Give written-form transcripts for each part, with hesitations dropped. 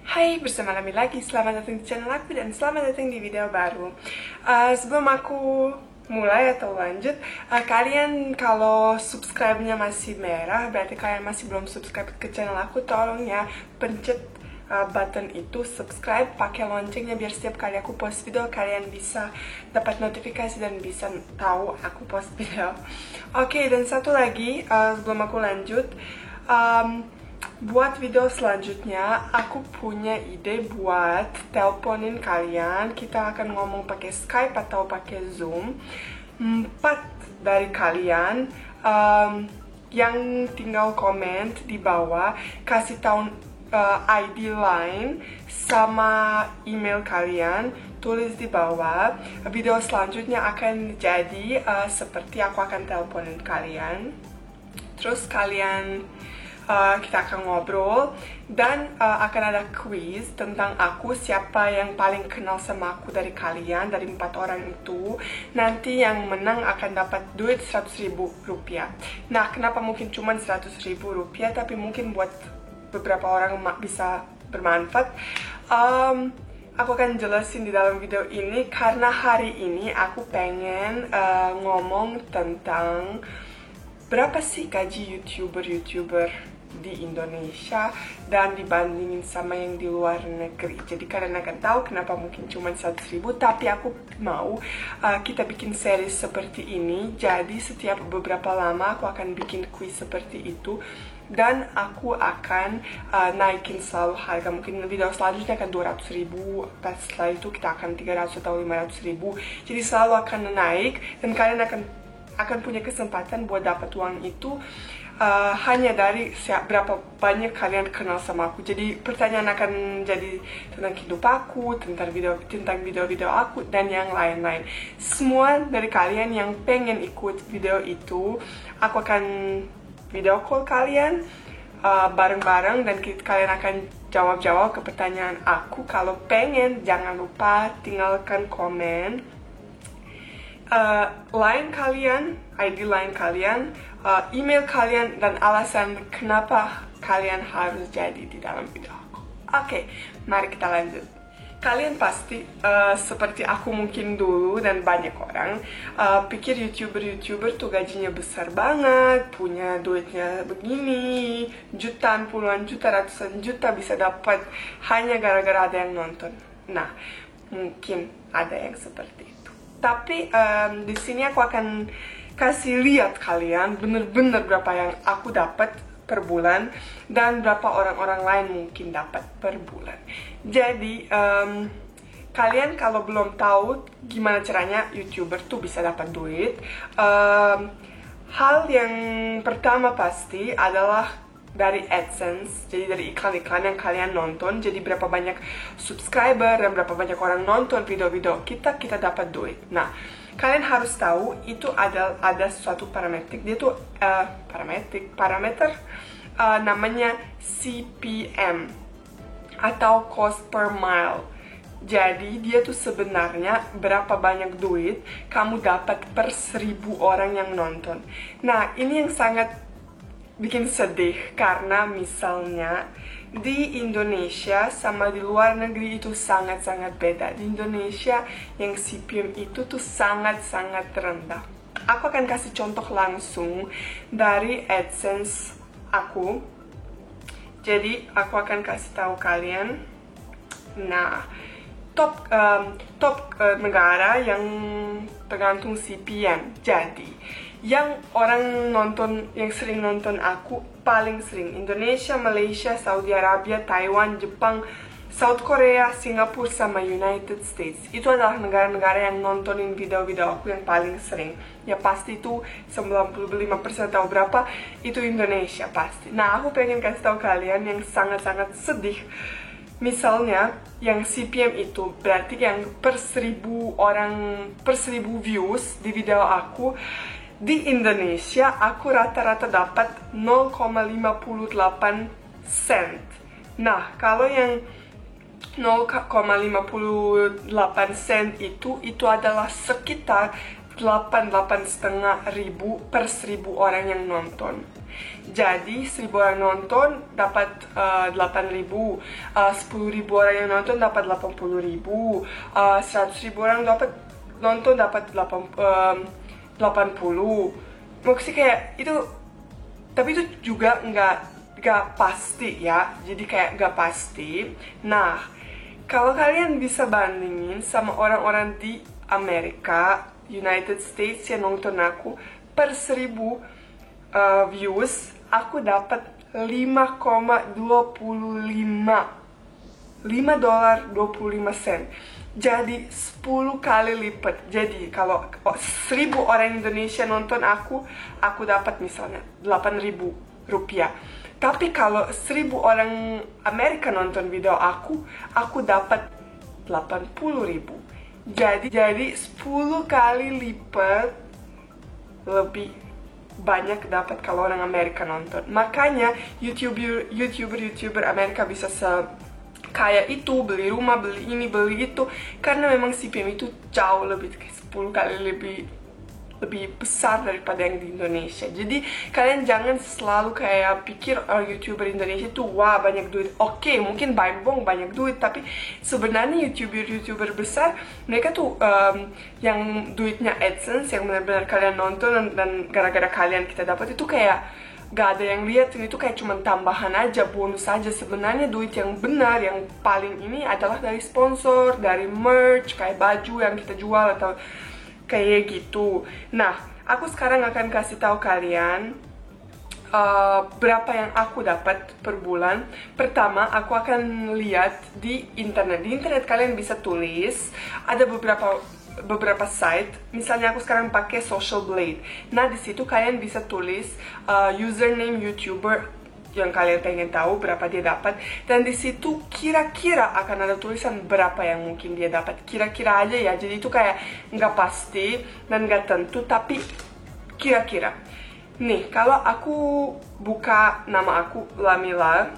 Hai, bersama Nami lagi. Selamat datang di channel aku dan selamat datang di video baru. Sebelum aku mulai atau lanjut, kalian kalau subscribe-nya masih merah, berarti kalian masih belum subscribe ke channel aku. Tolong ya, pencet button itu subscribe, pakai loncengnya biar setiap kali aku post video kalian bisa dapat notifikasi dan bisa tahu aku post video. Oke, dan satu lagi sebelum aku lanjut, buat video selanjutnya aku punya ide buat teleponin kalian. Kita akan ngomong pakai Skype atau pakai Zoom. 4 dari kalian yang tinggal komen di bawah, kasih tahu ID line sama email kalian, tulis di bawah. Video selanjutnya akan jadi seperti aku akan teleponin kalian, terus kalian kita akan ngobrol dan akan ada quiz tentang aku, siapa yang paling kenal sama aku dari kalian, dari 4 orang itu. Nanti yang menang akan dapat duit 100.000 rupiah. Nah, kenapa mungkin cuma 100.000 rupiah, tapi mungkin buat beberapa orang bisa bermanfaat. Aku akan jelasin di dalam video ini karena hari ini aku pengen ngomong tentang berapa sih gaji YouTuber di Indonesia dan dibandingin sama yang di luar negeri. Jadi kalian akan tahu kenapa mungkin cuma 100.000, tapi aku mau kita bikin series seperti ini. Jadi setiap beberapa lama aku akan bikin quiz seperti itu dan aku akan naikin selalu harga. Mungkin video selanjutnya akan 200.000, setelah itu kita akan 300 atau 500.000. Jadi selalu akan naik dan kalian akan punya kesempatan buat dapat uang itu hanya dari berapa banyak kalian kenal sama aku. Jadi pertanyaan akan jadi tentang hidup aku, tentang video-video aku dan yang lain-lain. Semua dari kalian yang pengen ikut video itu, aku akan video call kalian bareng-bareng dan kalian akan jawab-jawab ke pertanyaan aku. Kalau pengen, jangan lupa tinggalkan komen line kalian, ID line kalian, email kalian, dan alasan kenapa kalian harus jadi di dalam video aku. Oke, mari kita lanjut. Kalian pasti seperti aku mungkin dulu dan banyak orang pikir YouTuber tuh gajinya besar banget, punya duitnya begini, jutaan, puluhan juta, ratusan juta bisa dapat hanya gara-gara ada yang nonton. Nah, mungkin ada yang seperti itu. Tapi di sini aku akan kasih lihat kalian bener-bener berapa yang aku dapat per bulan dan berapa orang-orang lain mungkin dapat per bulan. Jadi kalian kalau belum tahu gimana caranya YouTuber tuh bisa dapat duit, hal yang pertama pasti adalah dari AdSense, jadi dari iklan-iklan yang kalian nonton. Jadi berapa banyak subscriber dan berapa banyak orang nonton video-video kita dapat duit. Nah, kalian harus tahu itu ada suatu parameter. Dia tuh parameter namanya CPM atau cost per mile. Jadi dia tuh sebenarnya berapa banyak duit kamu dapat per 1.000 orang yang nonton. Nah, ini yang sangat bikin sedih karena misalnya di Indonesia sama di luar negeri itu sangat-sangat beda. Di Indonesia yang CPM itu tuh sangat-sangat rendah. Aku akan kasih contoh langsung dari AdSense aku. Jadi aku akan kasih tahu kalian. Nah, top negara yang tergantung CPM. Jadi yang orang nonton, yang sering nonton aku paling sering Indonesia, Malaysia, Saudi Arabia, Taiwan, Jepang, South Korea, Singapura, sama United States. Itu adalah negara-negara yang nontonin video-video aku yang paling sering. Ya pasti itu 95% atau berapa itu Indonesia pasti. Nah, aku pengen kasih tahu kalian yang sangat-sangat sedih. Misalnya yang CPM itu berarti yang per 1.000 orang, per 1.000 views di video aku. Di Indonesia, aku rata-rata dapat 0,58 sen. Nah, kalau yang 0,58 sen itu adalah sekitar 8,5 ribu per 1.000 orang yang nonton. Jadi 1000 orang nonton dapat 8.000, 10.000 orang yang nonton dapat 80.000, 100.000 orang dapat nonton dapat 80. Maksudnya kayak itu, tapi itu juga nggak pasti ya, jadi kayak nggak pasti. Nah, kalau kalian bisa bandingin sama orang-orang di Amerika, United States yang nonton aku, per 1000 views aku dapat 5,25 $5.25. Jadi 10 kali lipat. Jadi kalau 1000 orang Indonesia nonton aku dapat misalnya 8.000 rupiah. Tapi kalau 1000 orang Amerika nonton video aku dapat 80.000. Jadi 10 kali lipat lebih banyak dapat kalau orang Amerika nonton. Makanya YouTuber Amerika bisa kayak itu, beli rumah, beli ini, beli itu, karena memang CPM itu jauh lebih, 10 kali lebih besar daripada yang di Indonesia. Jadi kalian jangan selalu kayak pikir YouTuber Indonesia tuh wah banyak duit. Oke, mungkin banyak duit, tapi sebenarnya YouTuber besar mereka tuh yang duitnya AdSense, yang benar-benar kalian nonton dan gara-gara kalian kita dapat itu kayak gak ada yang lihat, itu kayak cuma tambahan aja, bonus aja. Sebenarnya duit yang benar, yang paling ini adalah dari sponsor, dari merch, kayak baju yang kita jual atau kayak gitu. Nah, aku sekarang akan kasih tahu kalian berapa yang aku dapat per bulan. Pertama, aku akan lihat di internet. Di internet kalian bisa tulis, ada beberapa site. Misalnya aku sekarang pakai Social Blade. Nah, di situ kalian bisa tulis username YouTuber yang kalian pengen tahu berapa dia dapat, dan di situ kira-kira akan ada tulisan berapa yang mungkin dia dapat. Kira-kira aja ya, jadi itu kayak nggak pasti dan nggak tentu, tapi kira-kira. Nih, kalau aku buka nama aku Lamila,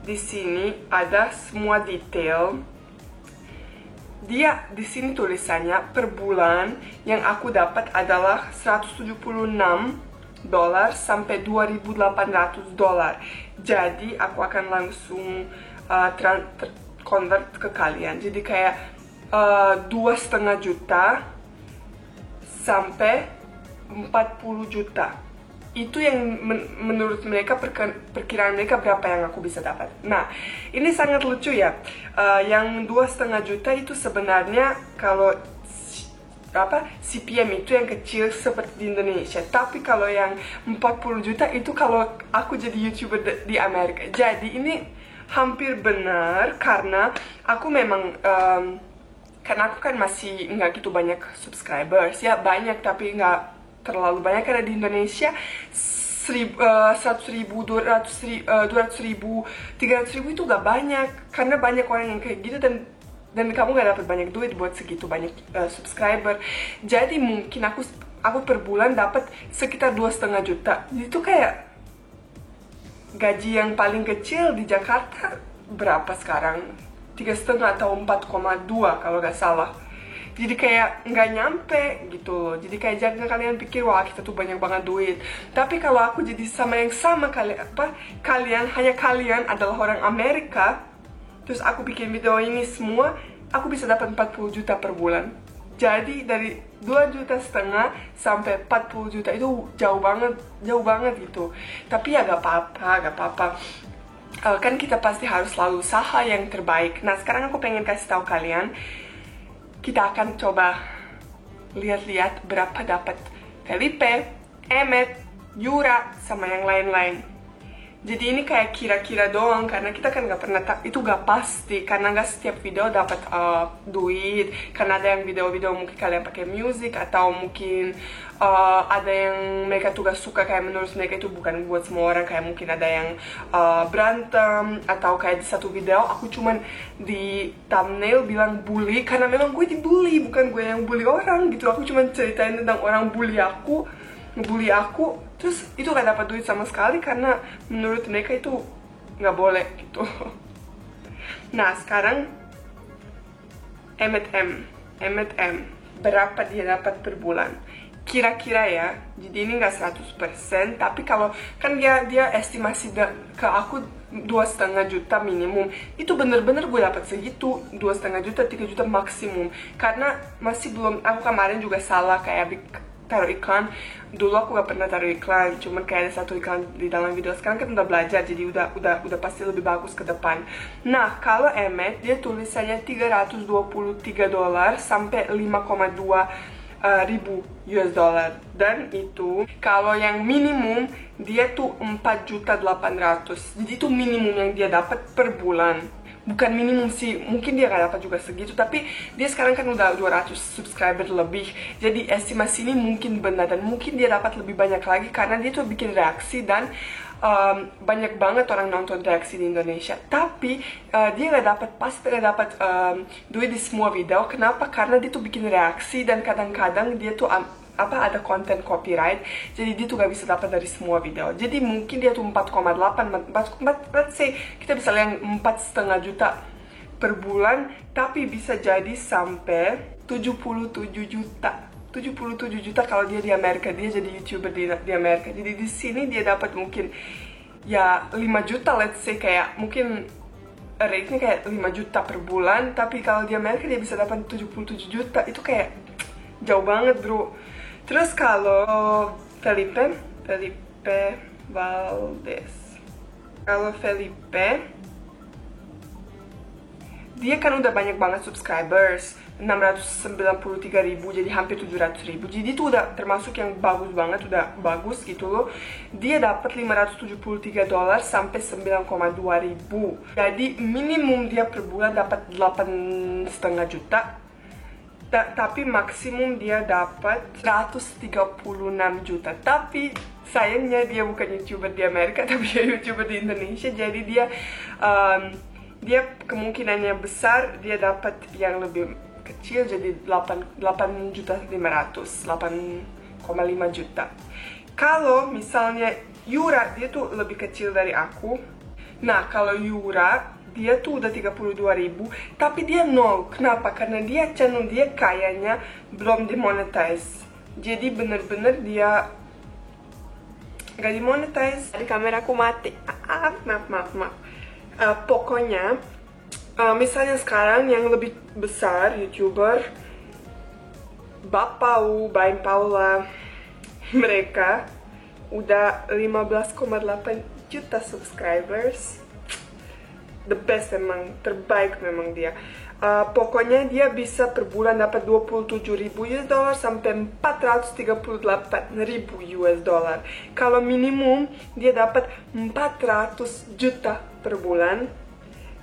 di sini ada semua detail. Dia di sini tulisannya per bulan yang aku dapat adalah $176 sampai $2.800. Jadi aku akan langsung convert ke kalian. Jadi kayak 2,5 juta sampai 40 juta. Itu yang menurut mereka, perkiraan mereka berapa yang aku bisa dapat. Nah, ini sangat lucu ya. Yang 2,5 juta itu sebenarnya kalau CPM itu yang kecil seperti di Indonesia. Tapi kalau yang 40 juta itu kalau aku jadi YouTuber di Amerika. Jadi ini hampir benar, karena aku memang karena aku kan masih nggak gitu banyak subscribers ya, banyak tapi nggak terlalu banyak. Karena di Indonesia 100.000, 200.000, 300.000 itu gak banyak, karena banyak orang yang kayak gitu, dan kamu gak dapat banyak duit buat segitu banyak subscriber. Jadi mungkin aku per bulan dapat sekitar 2,5 juta. Itu kayak gaji yang paling kecil di Jakarta berapa sekarang? 3,5 atau 4,2 kalau gak salah. Jadi kayak nggak nyampe gitu. Jadi kayak jangan kalian pikir wah kita tuh banyak banget duit. Tapi kalau aku jadi sama kalian adalah orang Amerika, terus aku bikin video ini semua, aku bisa dapat 40 juta per bulan. Jadi dari 2,5 juta sampai 40 juta itu jauh banget gitu. Tapi ya gak apa-apa. Kan kita pasti harus selalu usaha yang terbaik. Nah, sekarang aku pengen kasih tahu kalian, kita akan coba lihat-lihat berapa dapat Felipe, Emmet, Yura, sama yang lain-lain. Jadi ini kayak kira-kira doang, karena kita kan gak pernah itu gak pasti, karena gak setiap video dapat duit. Karena ada yang video-video mungkin kalian pakai musik, atau mungkin ada yang mereka tuh gak suka, kayak menurut mereka itu bukan buat semua orang. Kayak mungkin ada yang berantem, atau kayak di satu video aku cuman di thumbnail bilang bully, karena memang gue dibully, bukan gue yang bully orang gitu. Aku cuman ceritain tentang orang ngebully aku, terus itu gak dapat duit sama sekali, karena menurut mereka itu gak boleh gitu. Nah, sekarang Emmet M berapa dia dapat per bulan? kira-kira ya, jadi ini nggak 100%, tapi kalau kan dia estimasi ke aku 2,5 juta minimum, itu bener-bener gue dapat segitu, 2,5 juta, 3 juta maksimum, karena masih belum, aku kemarin juga salah kayak taruh iklan. Dulu aku gak pernah taruh iklan, cuman kayak ada satu iklan di dalam video. Sekarang kan udah belajar, jadi udah pasti lebih bagus ke depan. Nah, kalau Emmet dia tulisannya $323 sampai 5,2 ribu US dollar, dan itu kalau yang minimum dia tuh 4.800.000. jadi itu minimum yang dia dapat per bulan. Bukan minimum sih, mungkin dia gak dapat juga segitu, tapi dia sekarang kan udah 200 subscriber lebih, jadi estimasi ini mungkin benar, dan mungkin dia dapat lebih banyak lagi karena dia tuh bikin reaksi, dan banyak banget orang nonton reaksi di Indonesia. Tapi dia pasti gak dapat duit di semua video. Kenapa? Karena dia tuh bikin reaksi, dan kadang-kadang dia tuh ada konten copyright, jadi dia tuh gak bisa dapat dari semua video. Jadi mungkin dia tuh 4,8, let's say kita bisa lihat 4,5 juta per bulan, tapi bisa jadi sampai 77 juta. 77 juta kalau dia di Amerika, dia jadi YouTuber di Amerika. Jadi di sini dia dapat mungkin ya 5 juta, let's say, kayak mungkin rate-nya kayak 5 juta per bulan, tapi kalau di Amerika dia bisa dapat 77 juta. Itu kayak jauh banget, bro. Terus kalau Felipe Valdez, kalau Felipe, dia kan udah banyak banget subscribers, 693.000, jadi hampir 700.000. Jadi itu udah termasuk yang bagus banget, udah bagus gitu loh. Dia dapat $573 sampai 9,2 ribu. Jadi minimum dia per bulan dapat 8,5 juta. Tapi maksimum dia dapat 136 juta. Tapi sayangnya dia bukan YouTuber di Amerika, tapi dia YouTuber di Indonesia. Jadi dia kemungkinannya besar dia dapat yang lebih kecil, jadi 8,5 juta, 8,5 juta. Kalau misalnya Yura, dia tuh lebih kecil dari aku. Nah, kalau Yura dia tuh udah 32.000, tapi dia nol. Kenapa? Karena dia channel dia kayaknya belum dimonetize. Jadi bener-bener dia gak dimonetize. Tadi kameraku mati. Maaf. Pokoknya misalnya sekarang yang lebih besar YouTuber, Bapau, Baim Paula, mereka udah 15,8 juta subscribers. The best memang, terbaik memang dia. Pokoknya dia bisa per bulan dapat 27.000 US dollar sampai 438.000 US dollar. Kalau minimum dia dapat 400 juta per bulan,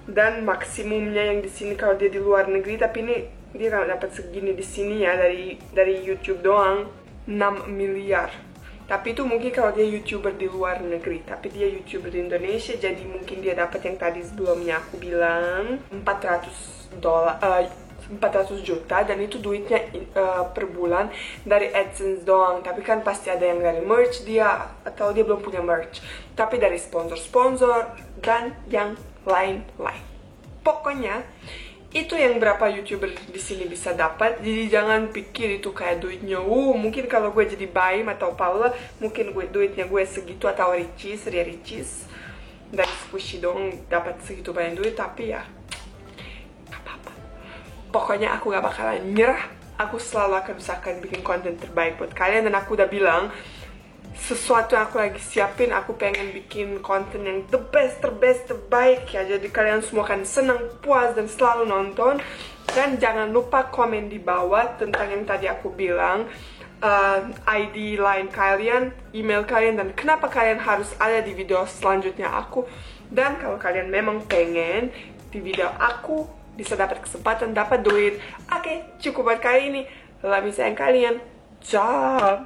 dan maksimumnya yang di sini kalau dia di luar negeri, tapi ini dia nggak dapat segini di sini ya, dari YouTube doang 6 miliar. Tapi itu mungkin kalau dia YouTuber di luar negeri, tapi dia YouTuber di Indonesia, jadi mungkin dia dapat yang tadi sebelumnya aku bilang 400 juta, dan itu duitnya per bulan dari AdSense doang. Tapi kan pasti ada yang dari merch dia, atau dia belum punya merch, tapi dari sponsor-sponsor dan yang lain-lain. Pokoknya itu yang berapa YouTuber di sini bisa dapat. Jadi jangan pikir itu kayak duitnya mungkin kalau gue jadi Baim atau Paula mungkin duitnya gue segitu, atau Ria Ricis dari Squishy dong dapat segitu banyak duit. Tapi ya gak apa-apa, pokoknya aku gak bakalan nyerah. Aku selalu akan usahakan bikin konten terbaik buat kalian, dan aku udah bilang sesuatu yang aku lagi siapin, aku pengen bikin konten yang the best, terbaik ya. Jadi kalian semua akan senang, puas, dan selalu nonton. Dan jangan lupa komen di bawah tentang yang tadi aku bilang, ID line kalian, email kalian, dan kenapa kalian harus ada di video selanjutnya aku. Dan kalau kalian memang pengen di video aku bisa dapat kesempatan dapat duit, oke, cukup buat kali ini. Lebih sayang kalian. Ciao.